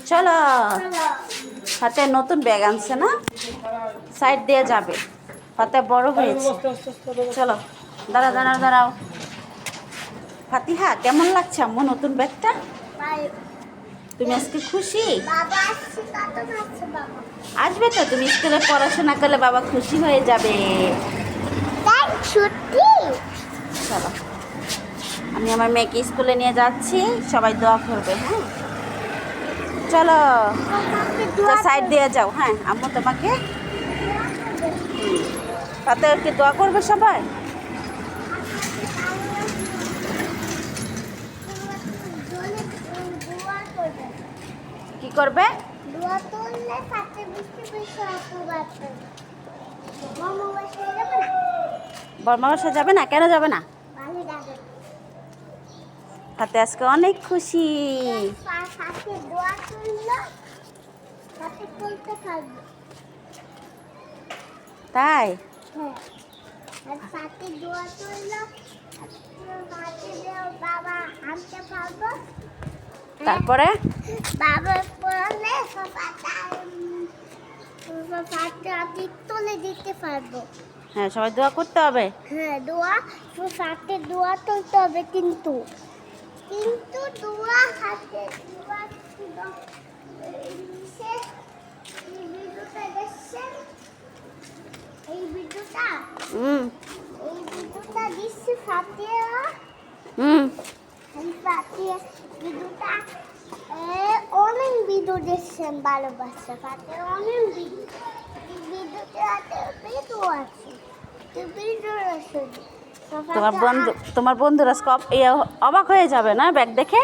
চলো, হাতে নতুন ব্যাগ আনছে না, সাইড দিয়ে যাবে, হাতে বড় হয়েছে। চলো, দাঁড়াও দাঁড়াও দাঁড়াও। ফাতিহা, কেমন লাগছে আম্মু নতুন ব্যাগটা? তুমি আজকে খুশি? আসবে তো, তুমি স্কুলে পড়াশোনা করলে বাবা খুশি হয়ে যাবে। চলো, আমি আমার মেয়েকে স্কুলে নিয়ে যাচ্ছি, সবাই দোয়া করবে। হ্যাঁ চলো, সাইড দিয়ে যাও। হ্যাঁ আম্মু তোমাকে ফাতিহাকে দোয়া করবে সবাই। কি করবে? বর্মা বাসা যাবে না? কেন যাবে না? ফাতে আজকে অনেক খুশি। তাই? তারপরে তুলে দিতে পারবো। হ্যাঁ, সবাই দোয়া করতে হবে। হ্যাঁ, সাথে দোয়া তুলতে হবে, কিন্তু দোয়া হাতে এই ভিডিওটা দিচ্ছি ফাতিহা। ভিডিওটা অনেক ভিডিও দেখছেন, ভালোবাসা ফাতিহা অনেক ভিডিওতে আছে। তোমার বন্ধুরা অবাক হয়ে যাবে না ব্যাগ দেখে?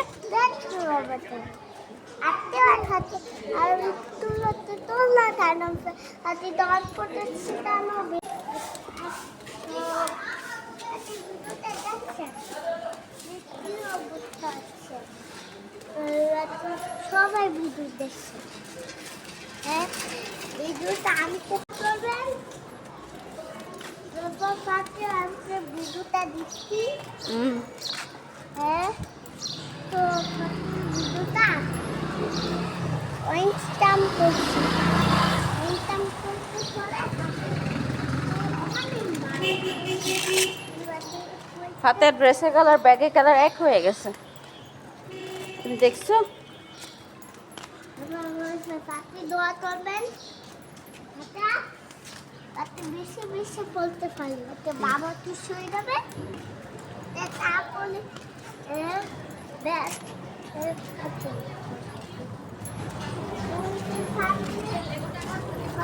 সবাই ভিডিও দেখছে। হ্যাঁ, ভিডিওটা আমি করবেন। ভিডিওটা দিচ্ছি। হ্যাঁ, তো ভিডিওটা স্ট্যাম্প করছি। হাতের ড্রেসের কালার ব্যাগের কালার এক হয়ে গেছে, তুমি দেখছো? দোয়া করবেন, বেশি বেশি বলতে পারি, বাবা খুশি হয়ে যাবে। তারপরে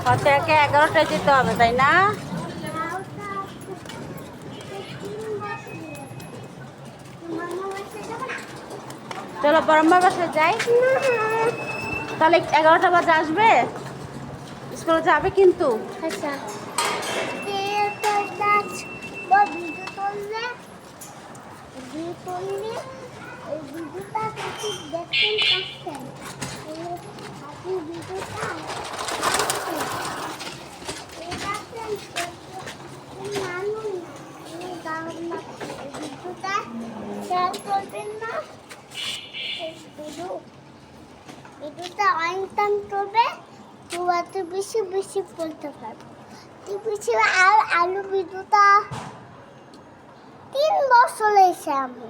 ফাতিহাকে 11টায় যেতে হবে, তাই না? চলো বরম্বার বাসায় যাই। তাহলে 11টা বাজে আসবে, স্কুলে যাবে কিন্তু। আচ্ছা, ভিডিওটা দেখতেন পাচ্ছেন। ভিডিওটা শেয়ার করবেন না, ভিডিওটা অনেক টাইম করবে, তো বেশি বেশি বলতে পারবো। আর আলু ভিডিওটা 3 বছর এসে আমি।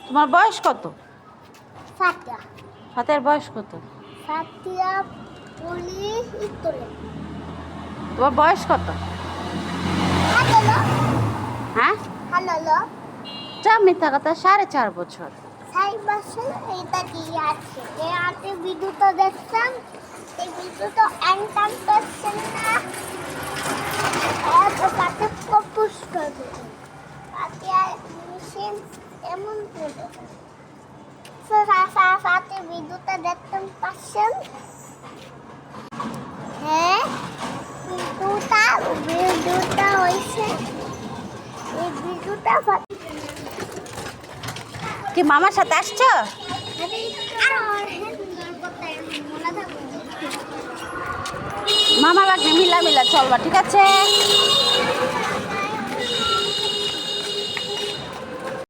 তোমার বয়স কত? ফাতিহা। ফাতিহার বয়স কত? ফাতিহা পড়ি ইতরে। তোমার বয়স কত? হ্যালো। হ্যাঁ হ্যালো। যা মিথ্যা কথা, 4.5 বছর। 4 বছর এটা কি আছে? এই আতে ভিডিওটা দেখছেন, এই ভিডিওটা এন্টার করছেন না, এত কাছে প্রপোজ করবে। ফাতিহা মিশন এমন করে। সাথে ভিডিওটা দেখতেন পাচ্ছেন। হ্যাঁ, ভিডিওটা হয়েছে, এই ভিডিওটা কি মামার সাথে আসছো? মামা বাগনে মিলা মিলা চলবা, ঠিক আছে?